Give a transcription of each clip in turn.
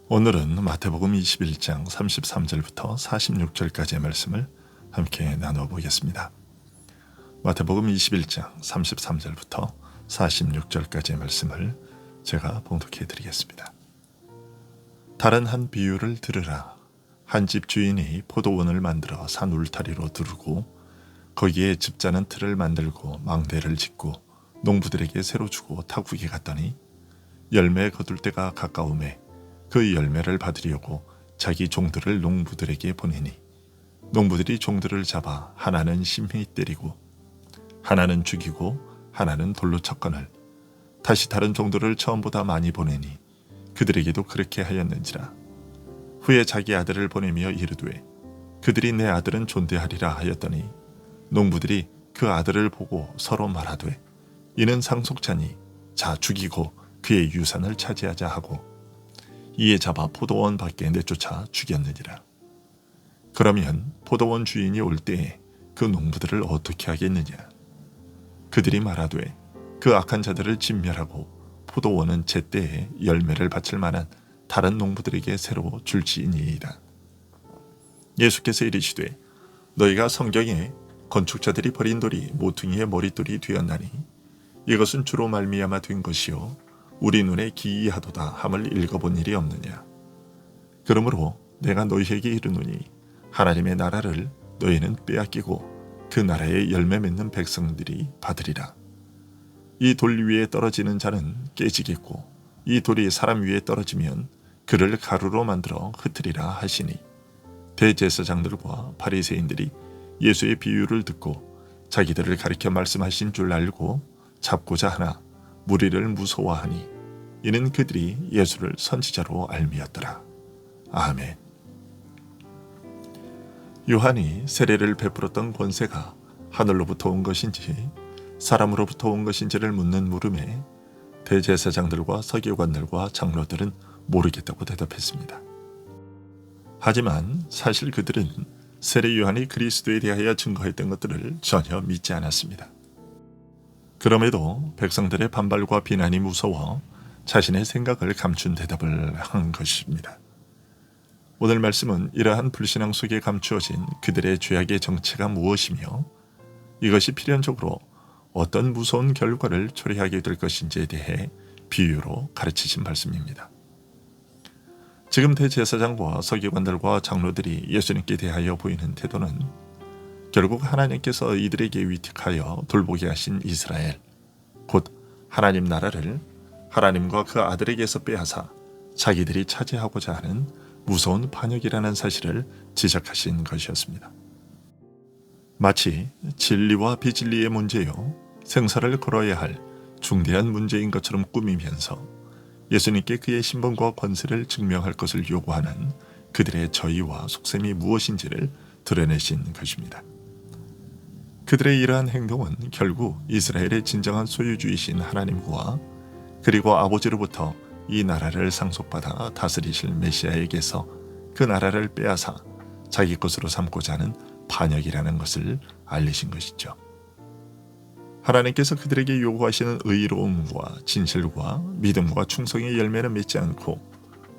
오늘은 마태복음 21장 33절부터 46절까지의 말씀을 함께 나눠보겠습니다. 마태복음 21장 33절부터 46절까지의 말씀을 제가 봉독해 드리겠습니다. 다른 한 비유를 들으라. 한 집 주인이 포도원을 만들어 산 울타리로 두르고 거기에 즙자는 틀을 만들고 망대를 짓고 농부들에게 새로 주고 타국에 갔더니 열매 거둘 때가 가까우매 그 열매를 받으려고 자기 종들을 농부들에게 보내니 농부들이 종들을 잡아 하나는 심히 때리고 하나는 죽이고 하나는 돌로 쳤거늘 다시 다른 종들을 처음보다 많이 보내니 그들에게도 그렇게 하였는지라. 후에 자기 아들을 보내며 이르되 그들이 내 아들은 존대하리라 하였더니 농부들이 그 아들을 보고 서로 말하되 이는 상속자니 자 죽이고 그의 유산을 차지하자 하고 이에 잡아 포도원 밖에 내쫓아 죽였느니라. 그러면 포도원 주인이 올 때에 그 농부들을 어떻게 하겠느냐. 그들이 말하되 그 악한 자들을 진멸하고 포도원은 제때에 열매를 바칠 만한 다른 농부들에게 새로 줄지니이다. 예수께서 이르시되 너희가 성경에 건축자들이 버린 돌이 모퉁이의 머릿돌이 되었나니 이것은 주로 말미암아 된 것이요 우리 눈에 기이하도다 함을 읽어본 일이 없느냐. 그러므로 내가 너희에게 이르노니 하나님의 나라를 너희는 빼앗기고 그 나라의 열매 맺는 백성들이 받으리라. 이 돌 위에 떨어지는 자는 깨지겠고 이 돌이 사람 위에 떨어지면 그를 가루로 만들어 흩으리라 하시니 대제사장들과 바리새인들이 예수의 비유를 듣고 자기들을 가리켜 말씀하신 줄 알고 잡고자 하나 무리를 무서워하니 이는 그들이 예수를 선지자로 알미었더라. 아멘. 요한이 세례를 베풀었던 권세가 하늘로부터 온 것인지 사람으로부터 온 것인지를 묻는 물음에 대제사장들과 서기관들과 장로들은 모르겠다고 대답했습니다. 하지만 사실 그들은 세례 요한이 그리스도에 대하여 증거했던 것들을 전혀 믿지 않았습니다. 그럼에도 백성들의 반발과 비난이 무서워 자신의 생각을 감춘 대답을 한 것입니다. 오늘 말씀은 이러한 불신앙 속에 감추어진 그들의 죄악의 정체가 무엇이며 이것이 필연적으로 어떤 무서운 결과를 초래하게 될 것인지에 대해 비유로 가르치신 말씀입니다. 지금 대제사장과 서기관들과 장로들이 예수님께 대하여 보이는 태도는 결국 하나님께서 이들에게 위택하여 돌보게 하신 이스라엘, 곧 하나님 나라를 하나님과 그 아들에게서 빼앗아 자기들이 차지하고자 하는 무서운 반역이라는 사실을 지적하신 것이었습니다. 마치 진리와 비진리의 문제요, 생사를 걸어야 할 중대한 문제인 것처럼 꾸미면서 예수님께 그의 신분과 권세를 증명할 것을 요구하는 그들의 저의와 속셈이 무엇인지를 드러내신 것입니다. 그들의 이러한 행동은 결국 이스라엘의 진정한 소유주이신 하나님과 그리고 아버지로부터 이 나라를 상속받아 다스리실 메시아에게서 그 나라를 빼앗아 자기 것으로 삼고자 하는 반역이라는 것을 알리신 것이죠. 하나님께서 그들에게 요구하시는 의로움과 진실과 믿음과 충성의 열매는 맺지 않고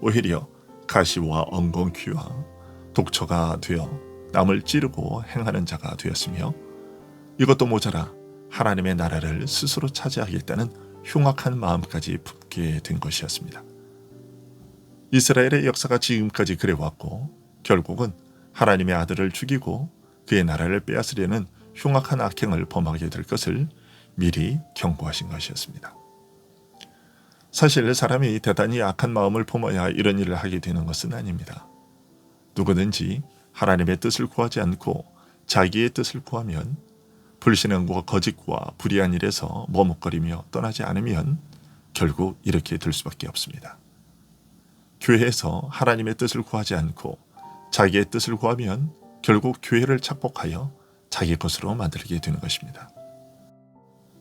오히려 가시와 엉겅퀴와 독처가 되어 남을 찌르고 행하는 자가 되었으며 이것도 모자라 하나님의 나라를 스스로 차지하겠다는 흉악한 마음까지 품게 된 것이었습니다. 이스라엘의 역사가 지금까지 그래왔고 결국은 하나님의 아들을 죽이고 그의 나라를 빼앗으려는 흉악한 악행을 범하게 될 것을 미리 경고하신 것이었습니다. 사실 사람이 대단히 악한 마음을 품어야 이런 일을 하게 되는 것은 아닙니다. 누구든지 하나님의 뜻을 구하지 않고 자기의 뜻을 구하면 불신앙과 거짓과 불의한 일에서 머뭇거리며 떠나지 않으면 결국 이렇게 될 수밖에 없습니다. 교회에서 하나님의 뜻을 구하지 않고 자기의 뜻을 구하면 결국 교회를 착복하여 자기 것으로 만들게 되는 것입니다.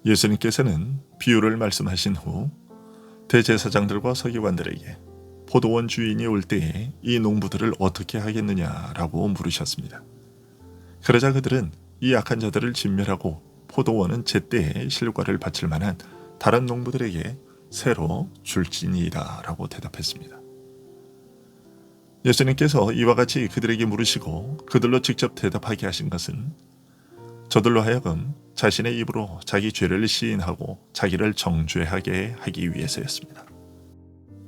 예수님께서는 비유를 말씀하신 후 대제사장들과 서기관들에게 포도원 주인이 올 때에 이 농부들을 어떻게 하겠느냐라고 물으셨습니다. 그러자 그들은 이 악한 자들을 진멸하고 포도원은 제때에 실과를 바칠 만한 다른 농부들에게 새로 줄지니이다 라고 대답했습니다. 예수님께서 이와 같이 그들에게 물으시고 그들로 직접 대답하게 하신 것은 저들로 하여금 자신의 입으로 자기 죄를 시인하고 자기를 정죄하게 하기 위해서였습니다.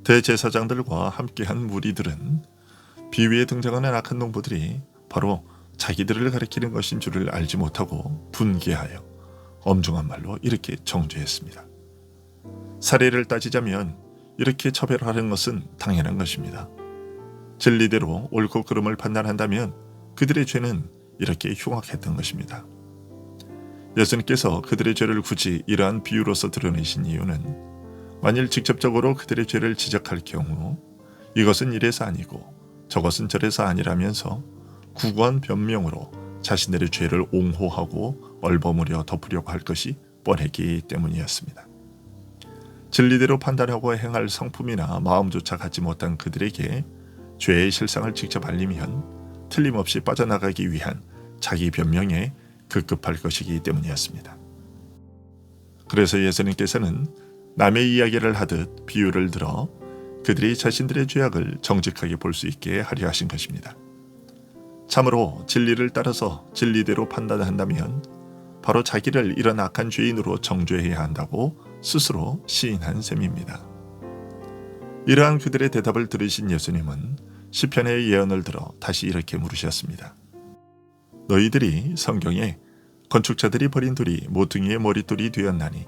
대제사장들과 함께한 무리들은 비위에 등장하는 악한 농부들이 바로 자기들을 가리키는 것인 줄을 알지 못하고 분개하여 엄중한 말로 이렇게 정죄했습니다. 사례를 따지자면 이렇게 처벌하는 것은 당연한 것입니다. 진리대로 옳고 그름을 판단한다면 그들의 죄는 이렇게 흉악했던 것입니다. 예수님께서 그들의 죄를 굳이 이러한 비유로서 드러내신 이유는 만일 직접적으로 그들의 죄를 지적할 경우 이것은 이래서 아니고 저것은 저래서 아니라면서 구구한 변명으로 자신들의 죄를 옹호하고 얼버무려 덮으려고 할 것이 뻔했기 때문이었습니다. 진리대로 판단하고 행할 성품이나 마음조차 갖지 못한 그들에게 죄의 실상을 직접 알리면 틀림없이 빠져나가기 위한 자기 변명에 급급할 것이기 때문이었습니다. 그래서 예수님께서는 남의 이야기를 하듯 비유를 들어 그들이 자신들의 죄악을 정직하게 볼 수 있게 하려 하신 것입니다. 참으로 진리를 따라서 진리대로 판단한다면 바로 자기를 이런 악한 죄인으로 정죄해야 한다고 스스로 시인한 셈입니다. 이러한 그들의 대답을 들으신 예수님은 시편의 예언을 들어 다시 이렇게 물으셨습니다. 너희들이 성경에 건축자들이 버린 돌이 모퉁이의 머릿돌이 되었나니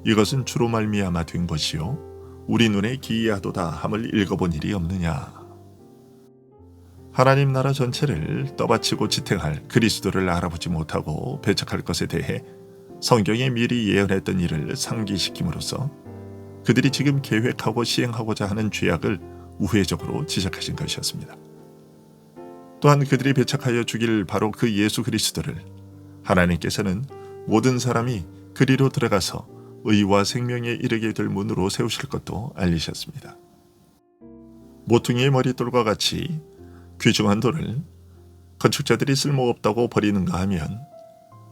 이것은 주로 말미암아 된 것이요 우리 눈에 기이하도다 함을 읽어본 일이 없느냐. 하나님 나라 전체를 떠받치고 지탱할 그리스도를 알아보지 못하고 배척할 것에 대해 성경에 미리 예언했던 일을 상기시킴으로써 그들이 지금 계획하고 시행하고자 하는 죄악을 우회적으로 지적하신 것이었습니다. 또한 그들이 배척하여 죽일 바로 그 예수 그리스도를 하나님께서는 모든 사람이 그리로 들어가서 의와 생명에 이르게 될 문으로 세우실 것도 알리셨습니다. 모퉁이의 머릿돌과 같이 귀중한 돌을 건축자들이 쓸모없다고 버리는가 하면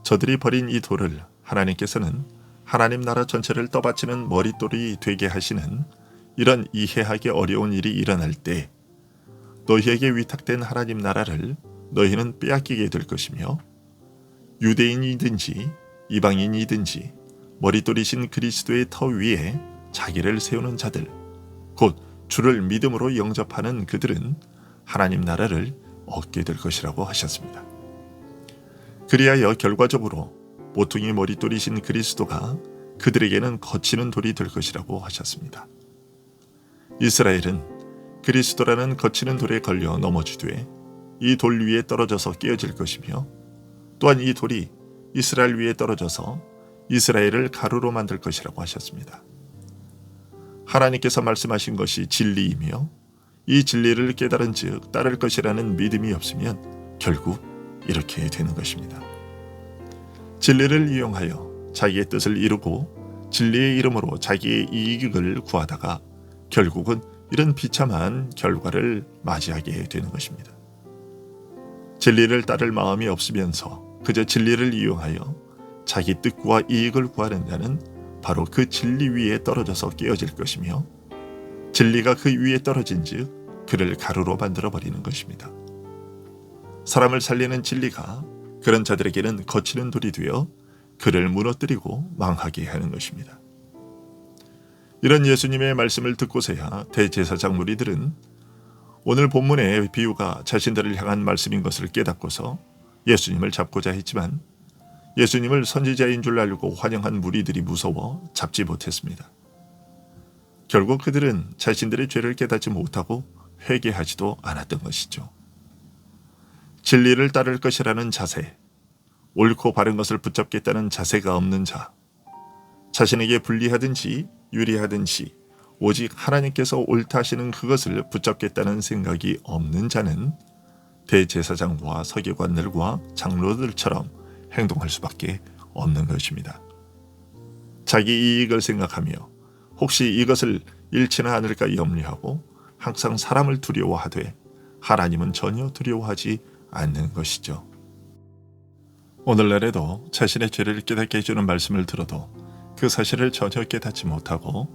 저들이 버린 이 돌을 하나님께서는 하나님 나라 전체를 떠받치는 머릿돌이 되게 하시는 이런 이해하기 어려운 일이 일어날 때 너희에게 위탁된 하나님 나라를 너희는 빼앗기게 될 것이며 유대인이든지 이방인이든지 머릿돌이신 그리스도의 터 위에 자기를 세우는 자들 곧 주를 믿음으로 영접하는 그들은 하나님 나라를 얻게 될 것이라고 하셨습니다. 그리하여 결과적으로 모퉁이 머릿돌이신 그리스도가 그들에게는 거치는 돌이 될 것이라고 하셨습니다. 이스라엘은 그리스도라는 거치는 돌에 걸려 넘어지되 이 돌 위에 떨어져서 깨어질 것이며 또한 이 돌이 이스라엘 위에 떨어져서 이스라엘을 가루로 만들 것이라고 하셨습니다. 하나님께서 말씀하신 것이 진리이며 이 진리를 깨달은 즉 따를 것이라는 믿음이 없으면 결국 이렇게 되는 것입니다. 진리를 이용하여 자기의 뜻을 이루고 진리의 이름으로 자기의 이익을 구하다가 결국은 이런 비참한 결과를 맞이하게 되는 것입니다. 진리를 따를 마음이 없으면서 그저 진리를 이용하여 자기 뜻과 이익을 구하는 자는 바로 그 진리 위에 떨어져서 깨어질 것이며 진리가 그 위에 떨어진 즉 그를 가루로 만들어버리는 것입니다. 사람을 살리는 진리가 그런 자들에게는 거치는 돌이 되어 그를 무너뜨리고 망하게 하는 것입니다. 이런 예수님의 말씀을 듣고서야 대제사장 무리들은 오늘 본문의 비유가 자신들을 향한 말씀인 것을 깨닫고서 예수님을 잡고자 했지만 예수님을 선지자인 줄 알고 환영한 무리들이 무서워 잡지 못했습니다. 결국 그들은 자신들의 죄를 깨닫지 못하고 회개하지도 않았던 것이죠. 진리를 따를 것이라는 자세, 옳고 바른 것을 붙잡겠다는 자세가 없는 자, 자신에게 불리하든지 유리하든지 오직 하나님께서 옳다 하시는 그것을 붙잡겠다는 생각이 없는 자는 대제사장과 서기관들과 장로들처럼 행동할 수밖에 없는 것입니다. 자기 이익을 생각하며 혹시 이것을 잃지는 않을까 염려하고 항상 사람을 두려워하되 하나님은 전혀 두려워하지 않는 것이죠. 오늘날에도 자신의 죄를 깨닫게 해주는 말씀을 들어도 그 사실을 전혀 깨닫지 못하고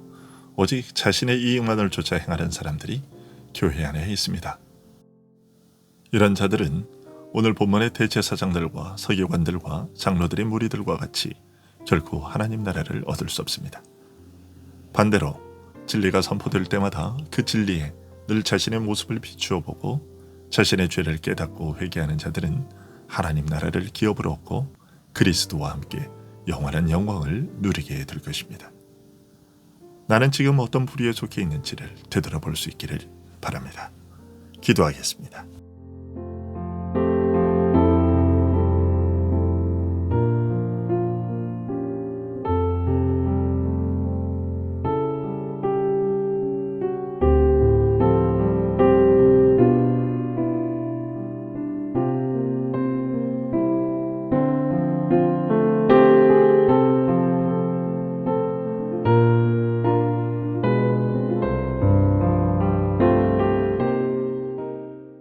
오직 자신의 이익만을 쫓아 행하는 사람들이 교회 안에 있습니다. 이런 자들은 오늘 본문의 대제사장들과 서기관들과 장로들의 무리들과 같이 결코 하나님 나라를 얻을 수 없습니다. 반대로 진리가 선포될 때마다 그 진리에 늘 자신의 모습을 비추어 보고 자신의 죄를 깨닫고 회개하는 자들은 하나님 나라를 기업으로 얻고 그리스도와 함께 영원한 영광을 누리게 될 것입니다. 나는 지금 어떤 부류에 속해 있는지를 되돌아볼 수 있기를 바랍니다. 기도하겠습니다.